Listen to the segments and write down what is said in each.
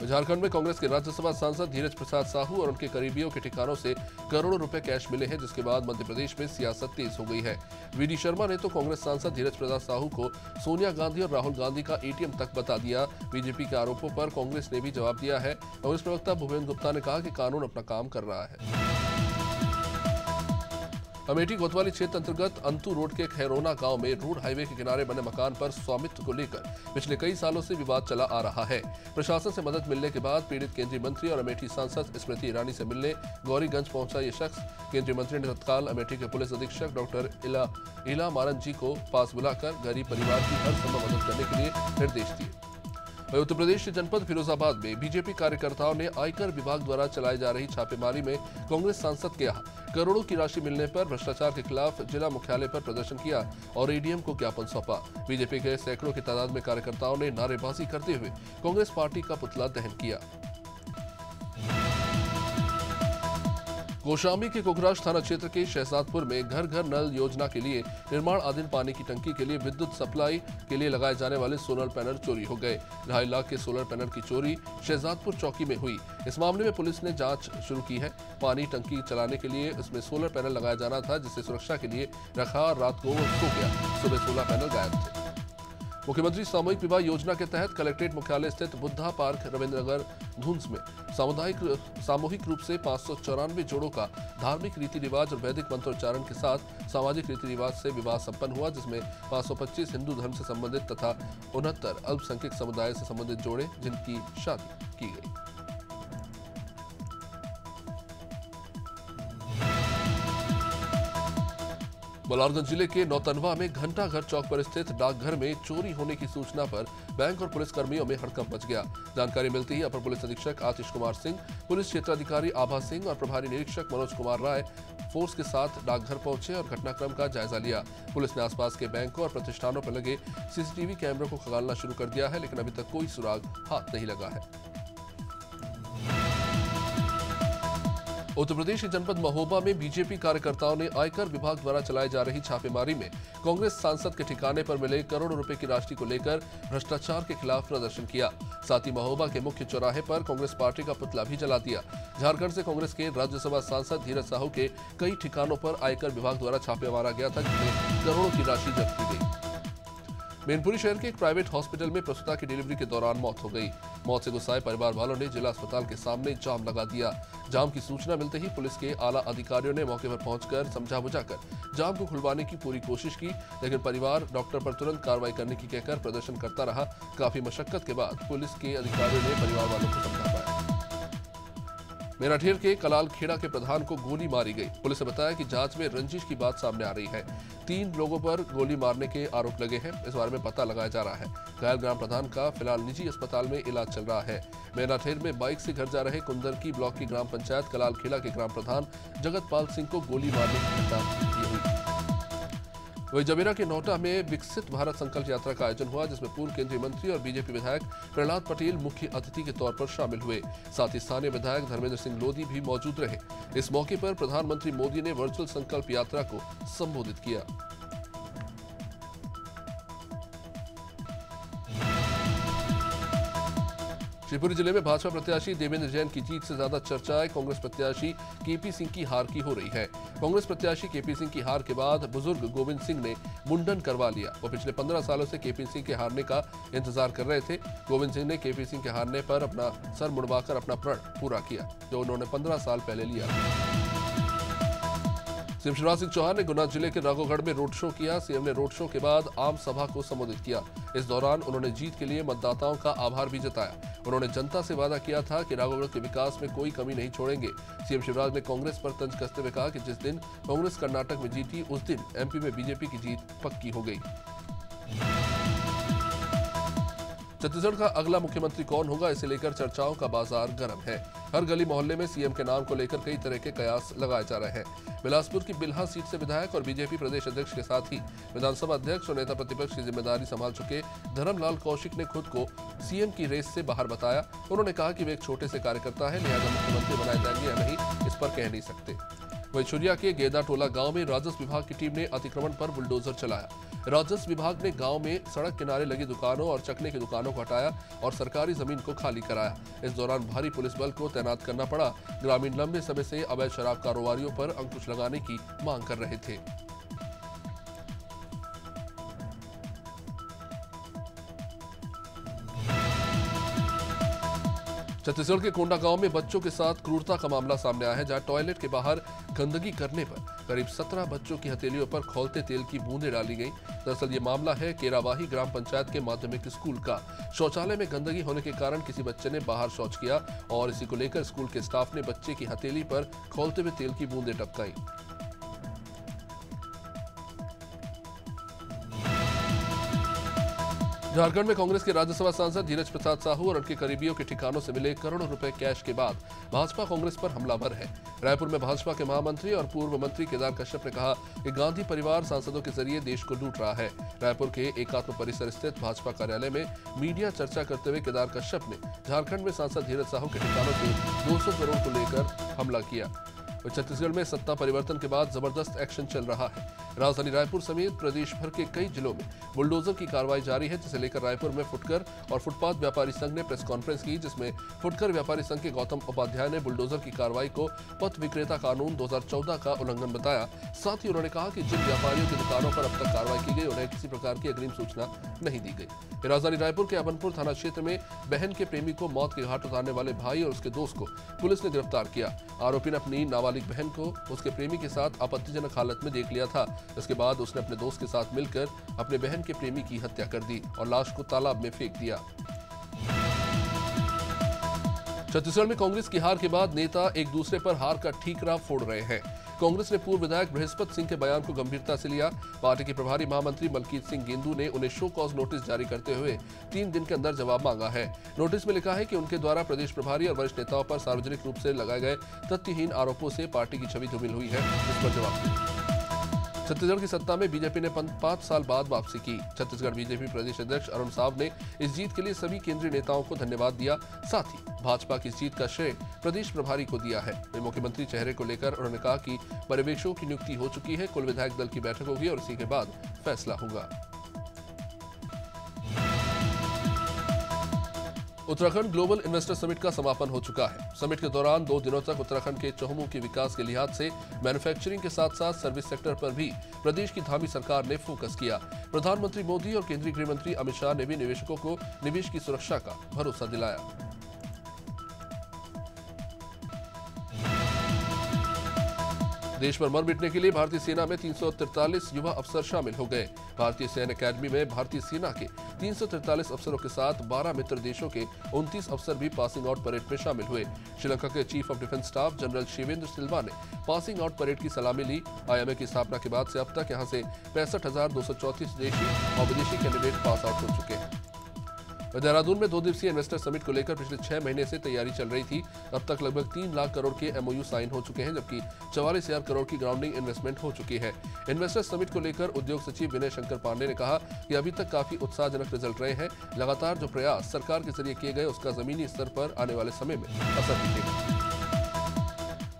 झारखंड में कांग्रेस के राज्यसभा सांसद धीरज प्रसाद साहू और उनके करीबियों के ठिकानों से करोड़ों रुपए कैश मिले हैं, जिसके बाद मध्य प्रदेश में सियासत तेज हो गई है। वीडी शर्मा ने तो कांग्रेस सांसद धीरज प्रसाद साहू को सोनिया गांधी और राहुल गांधी का एटीएम तक बता दिया। बीजेपी के आरोपों पर कांग्रेस ने भी जवाब दिया है। कांग्रेस प्रवक्ता भूपेंद्र गुप्ता ने कहा कि कानून अपना काम कर रहा है। अमेठी कोतवाली क्षेत्र अंतर्गत अंतु रोड के खैरोना गांव में रोड हाईवे के किनारे बने मकान पर स्वामित्व को लेकर पिछले कई सालों से विवाद चला आ रहा है। प्रशासन से मदद मिलने के बाद पीड़ित केंद्रीय मंत्री और अमेठी सांसद स्मृति ईरानी से मिलने गौरीगंज पहुंचा ये शख्स केंद्रीय मंत्री ने तत्काल अमेठी के पुलिस अधीक्षक डॉक्टर इला मारन जी को पास बुलाकर गरीब परिवार की हर संभव मदद करने के लिए निर्देश दिए। उत्तर प्रदेश के जनपद फिरोजाबाद में बीजेपी कार्यकर्ताओं ने आयकर विभाग द्वारा चलाई जा रही छापेमारी में कांग्रेस सांसद के यहाँ करोड़ों की राशि मिलने पर भ्रष्टाचार के खिलाफ जिला मुख्यालय पर प्रदर्शन किया और एडीएम को ज्ञापन सौंपा। बीजेपी के सैकड़ों की तादाद में कार्यकर्ताओं ने नारेबाजी करते हुए कांग्रेस पार्टी का पुतला दहन किया। कौशाम्बी के कोकराझ थाना क्षेत्र के शहजादपुर में घर घर नल योजना के लिए निर्माणाधीन पानी की टंकी के लिए विद्युत सप्लाई के लिए लगाए जाने वाले सोलर पैनल चोरी हो गए। 2.5 लाख के सोलर पैनल की चोरी शहजादपुर चौकी में हुई। इस मामले में पुलिस ने जांच शुरू की है। पानी टंकी चलाने के लिए इसमें सोलर पैनल लगाया जाना था, जिसे सुरक्षा के लिए रखा और रात को सो गया। सुबह 16 पैनल गायब थे। मुख्यमंत्री सामूहिक विवाह योजना के तहत कलेक्ट्रेट मुख्यालय स्थित बुद्धा पार्क रविंद्रनगर धुंस में सामूहिक रूप से 594 जोड़ों का धार्मिक रीति रिवाज और वैदिक मंत्रोच्चारण के साथ सामाजिक रीति रिवाज से विवाह संपन्न हुआ, जिसमें 525 हिंदू धर्म से संबंधित तथा 69 अल्पसंख्यक समुदाय से संबंधित जोड़े जिनकी शादी की गई। बलौरगंज जिले के नौतनवा में घंटाघर चौक पर स्थित डाकघर में चोरी होने की सूचना पर बैंक और पुलिस कर्मियों में हड़कंप मच गया। जानकारी मिलते ही अपर पुलिस अधीक्षक आतिश कुमार सिंह, पुलिस क्षेत्राधिकारी आभा सिंह और प्रभारी निरीक्षक मनोज कुमार राय फोर्स के साथ डाकघर पहुंचे और घटनाक्रम का जायजा लिया। पुलिस ने आसपास के बैंकों और प्रतिष्ठानों पर लगे सीसीटीवी कैमरों को खंगालना शुरू कर दिया है, लेकिन अभी तक कोई सुराग हाथ नहीं लगा है। उत्तर प्रदेश के जनपद महोबा में बीजेपी कार्यकर्ताओं ने आयकर विभाग द्वारा चलाई जा रही छापेमारी में कांग्रेस सांसद के ठिकाने पर मिले करोड़ों रुपए की राशि को लेकर भ्रष्टाचार के खिलाफ प्रदर्शन किया। साथ ही महोबा के मुख्य चौराहे पर कांग्रेस पार्टी का पुतला भी जला दिया। झारखंड से कांग्रेस के राज्यसभा सांसद धीरज साहू के कई ठिकानों पर आयकर विभाग द्वारा छापे मारा गया था, जिसमें करोड़ों की राशि जब्त की गई। मैनपुरी शहर के एक प्राइवेट हॉस्पिटल में प्रसूता की डिलीवरी के दौरान मौत हो गई। मौत से गुस्साए परिवार वालों ने जिला अस्पताल के सामने जाम लगा दिया। जाम की सूचना मिलते ही पुलिस के आला अधिकारियों ने मौके पर पहुंचकर समझा बुझाकर जाम को खुलवाने की पूरी कोशिश की, लेकिन परिवार डॉक्टर पर तुरंत कार्रवाई करने की कहकर प्रदर्शन करता रहा। काफी मशक्कत के बाद पुलिस के अधिकारियों ने परिवार वालों को समझा पाया। मेराठेर के कलाल खेड़ा के प्रधान को गोली मारी गई। पुलिस ने बताया कि जांच में रंजिश की बात सामने आ रही है। 3 लोगों पर गोली मारने के आरोप लगे हैं। इस बारे में पता लगाया जा रहा है। घायल ग्राम प्रधान का फिलहाल निजी अस्पताल में इलाज चल रहा है। मेराठेर में बाइक से घर जा रहे कुंदरकी ब्लॉक की ग्राम पंचायत कलाल खेड़ा के ग्राम प्रधान जगतपाल सिंह को गोली मारने की घटना हुई। वहीं जबेरा के नोटा में विकसित भारत संकल्प यात्रा का आयोजन हुआ, जिसमें पूर्व केंद्रीय मंत्री और बीजेपी विधायक प्रहलाद पटेल मुख्य अतिथि के तौर पर शामिल हुए। साथ ही स्थानीय विधायक धर्मेंद्र सिंह लोधी भी मौजूद रहे। इस मौके पर प्रधानमंत्री मोदी ने वर्चुअल संकल्प यात्रा को संबोधित किया। शिवपुरी जिले में भाजपा प्रत्याशी देवेंद्र जैन की जीत से ज्यादा चर्चाएं कांग्रेस प्रत्याशी केपी सिंह की हार की हो रही है। कांग्रेस प्रत्याशी केपी सिंह की हार के बाद बुजुर्ग गोविंद सिंह ने मुंडन करवा लिया। वो पिछले 15 सालों से केपी सिंह के हारने का इंतजार कर रहे थे। गोविंद सिंह ने केपी सिंह के हारने पर अपना सर मुड़वाकर अपना प्रण पूरा किया, जो उन्होंने 15 साल पहले लिया। सीएम शिवराज सिंह चौहान ने गुना जिले के राघोगढ़ में रोड शो किया। सीएम ने रोड शो के बाद आम सभा को संबोधित किया। इस दौरान उन्होंने जीत के लिए मतदाताओं का आभार भी जताया। उन्होंने जनता से वादा किया था कि राघोगढ़ के विकास में कोई कमी नहीं छोड़ेंगे। सीएम शिवराज ने कांग्रेस पर तंज कसते हुए कहा कि जिस दिन कांग्रेस कर्नाटक में जीती, उस दिन एमपी में बीजेपी की जीत पक्की हो गई। छत्तीसगढ़ का अगला मुख्यमंत्री कौन होगा, इसे लेकर चर्चाओं का बाजार गर्म है। हर गली मोहल्ले में सीएम के नाम को लेकर कई तरह के कयास लगाए जा रहे हैं। बिलासपुर की बिल्हा सीट से विधायक और बीजेपी प्रदेश अध्यक्ष के साथ ही विधानसभा अध्यक्ष और नेता प्रतिपक्ष की जिम्मेदारी संभाल चुके धर्मलाल कौशिक ने खुद को सीएम की रेस से बाहर बताया। उन्होंने कहा कि वे एक छोटे से कार्यकर्ता है, लिहाजा मुख्यमंत्री बनाए जाएंगे या नहीं, इस पर कह नहीं सकते। वहीं छुरिया के गेदा टोला गांव में राजस्व विभाग की टीम ने अतिक्रमण पर बुलडोजर चलाया। राजस्व विभाग ने गांव में सड़क किनारे लगी दुकानों और चखने की दुकानों को हटाया और सरकारी जमीन को खाली कराया। इस दौरान भारी पुलिस बल को तैनात करना पड़ा। ग्रामीण लंबे समय से अवैध शराब कारोबारियों पर अंकुश लगाने की मांग कर रहे थे। छत्तीसगढ़ के कोंडा गांव में बच्चों के साथ क्रूरता का मामला सामने आया है, जहां टॉयलेट के बाहर गंदगी करने पर करीब 17 बच्चों की हथेलियों पर खौलते तेल की बूंदें डाली गई। दरअसल ये मामला है केरावाही ग्राम पंचायत के माध्यमिक स्कूल का। शौचालय में गंदगी होने के कारण किसी बच्चे ने बाहर शौच किया और इसी को लेकर स्कूल के स्टाफ ने बच्चे की हथेली पर खौलते हुए तेल की बूंदें टपकाई। झारखंड में कांग्रेस के राज्यसभा सांसद धीरज प्रसाद साहू और उनके करीबियों के ठिकानों से मिले करोड़ों रुपए कैश के बाद भाजपा कांग्रेस पर हमलावर है। रायपुर में भाजपा के महामंत्री और पूर्व मंत्री केदार कश्यप ने कहा कि गांधी परिवार सांसदों के जरिए देश को लूट रहा है। रायपुर के एकात्म परिसर स्थित भाजपा कार्यालय में मीडिया चर्चा करते हुए केदार कश्यप ने झारखंड में सांसद धीरज साहू के ठिकानों से 200 करोड़ को लेकर हमला किया। छत्तीसगढ़ में सत्ता परिवर्तन के बाद जबरदस्त एक्शन चल रहा है। राजधानी रायपुर समेत प्रदेश भर के कई जिलों में बुलडोजर की कार्रवाई जारी है, जिसे लेकर रायपुर में फुटकर और फुटपाथ व्यापारी संघ ने प्रेस कॉन्फ्रेंस की, जिसमें फुटकर व्यापारी संघ के गौतम उपाध्याय ने बुलडोजर की कार्रवाई को पथ विक्रेता कानून 2014 का उल्लंघन बताया। साथ ही उन्होंने कहा कि जिन व्यापारियों की दुकानों पर अब तक कार्रवाई की गई उन्हें किसी प्रकार की अग्रिम सूचना नहीं दी गई। राजधानी रायपुर के अबनपुर थाना क्षेत्र में बहन के प्रेमी को मौत के घाट उतारने वाले भाई और उसके दोस्त को पुलिस ने गिरफ्तार किया। आरोपी ने अपनी नाबालिग बहन को उसके प्रेमी के साथ आपत्तिजनक हालत में देख लिया था। इसके बाद उसने अपने दोस्त के साथ मिलकर अपने बहन के प्रेमी की हत्या कर दी और लाश को तालाब में फेंक दिया। छत्तीसगढ़ में कांग्रेस की हार के बाद नेता एक दूसरे पर हार का ठीकरा फोड़ रहे हैं। कांग्रेस ने पूर्व विधायक बृहस्पत सिंह के बयान को गंभीरता से लिया। पार्टी के प्रभारी महामंत्री मलकीत सिंह गेंदू ने उन्हें शो कॉज नोटिस जारी करते हुए 3 दिन के अंदर जवाब मांगा है। नोटिस में लिखा है कि उनके द्वारा प्रदेश प्रभारी और वरिष्ठ नेताओं पर सार्वजनिक रूप से लगाए गए तथ्यहीन आरोपों से पार्टी की छवि धूमिल हुई है। इस पर जवाब दें। छत्तीसगढ़ की सत्ता में बीजेपी ने 5 साल बाद वापसी की। छत्तीसगढ़ बीजेपी प्रदेश अध्यक्ष अरुण साव ने इस जीत के लिए सभी केंद्रीय नेताओं को धन्यवाद दिया। साथ ही भाजपा की इस जीत का श्रेय प्रदेश प्रभारी को दिया है। वे मुख्यमंत्री चेहरे को लेकर उन्होंने कहा कि पर्यवेक्षकों की नियुक्ति हो चुकी है, कुल विधायक दल की बैठक होगी और इसी के बाद फैसला होगा। उत्तराखंड ग्लोबल इन्वेस्टर समिट का समापन हो चुका है। समिट के दौरान 2 दिनों तक उत्तराखंड के चहुमुखी विकास के लिहाज से मैन्युफैक्चरिंग के साथ साथ सर्विस सेक्टर पर भी प्रदेश की धामी सरकार ने फोकस किया। प्रधानमंत्री मोदी और केंद्रीय गृह मंत्री अमित शाह ने भी निवेशकों को निवेश की सुरक्षा का भरोसा दिलाया। देश पर मर मिटने के लिए भारतीय सेना में 343 युवा अफसर शामिल हो गए। भारतीय सैन्य अकेडमी में भारतीय सेना के 343 अफसरों के साथ 12 मित्र देशों के 29 अफसर भी पासिंग आउट परेड में शामिल हुए। श्रीलंका के chief of defence staff general Shavendra Silva ने पासिंग आउट परेड की सलामी ली। IMA की स्थापना के बाद से अब तक यहां से 65,234 देशी और विदेशी कैंडिडेट पास आउट हो चुके हैं। देहरादून में 2 दिवसीय इन्वेस्टर समिट को लेकर पिछले 6 महीने से तैयारी चल रही थी। अब तक लगभग 3 लाख करोड़ के MOU साइन हो चुके हैं, जबकि 44,000 करोड़ की ग्राउंडिंग इन्वेस्टमेंट हो चुकी है। इन्वेस्टर समिट को लेकर उद्योग सचिव विनय शंकर पांडे ने कहा कि अभी तक काफी उत्साहजनक रिजल्ट रहे हैं। लगातार जो प्रयास सरकार के जरिए किए गए उसका जमीनी स्तर पर आने वाले समय में असर दिखेगा।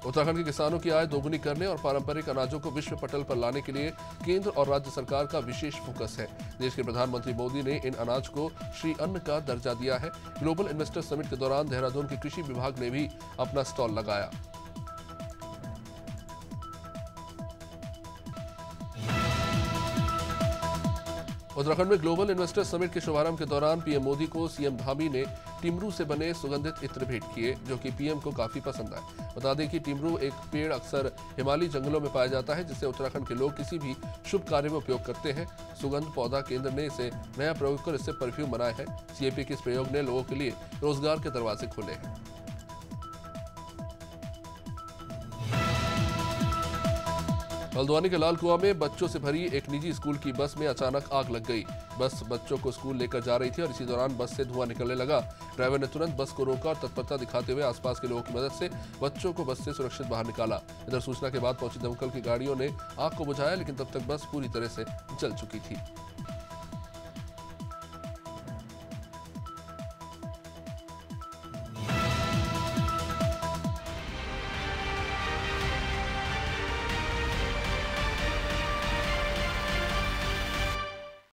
उत्तराखंड के किसानों की आय दोगुनी करने और पारंपरिक अनाजों को विश्व पटल पर लाने के लिए केंद्र और राज्य सरकार का विशेष फोकस है। देश के प्रधानमंत्री मोदी ने इन अनाज को श्री अन्न का दर्जा दिया है। ग्लोबल इन्वेस्टर समिट के दौरान देहरादून के कृषि विभाग ने भी अपना स्टॉल लगाया। उत्तराखंड में ग्लोबल इन्वेस्टर समिट के शुभारंभ के दौरान पीएम मोदी को सीएम धामी ने टिमरू से बने सुगंधित इत्र भेंट किए, जो कि पीएम को काफी पसंद आए। बता दें कि टिमरू एक पेड़ अक्सर हिमालयी जंगलों में पाया जाता है, जिसे उत्तराखंड के लोग किसी भी शुभ कार्य में उपयोग करते हैं। सुगंध पौधा केंद्र ने इसे नया प्रयोग कर इससे परफ्यूम बनाया है। सीएपी के इस प्रयोग ने लोगों के लिए रोजगार के दरवाजे खोले हैं। हल्द्वानी के लाल कुआं में बच्चों से भरी एक निजी स्कूल की बस में अचानक आग लग गई। बस बच्चों को स्कूल लेकर जा रही थी और इसी दौरान बस से धुआं निकलने लगा। ड्राइवर ने तुरंत बस को रोका और तत्परता दिखाते हुए आसपास के लोगों की मदद से बच्चों को बस से सुरक्षित बाहर निकाला। इधर सूचना के बाद पहुंची दमकल की गाड़ियों ने आग को बुझाया, लेकिन तब तक बस पूरी तरह से जल चुकी थी।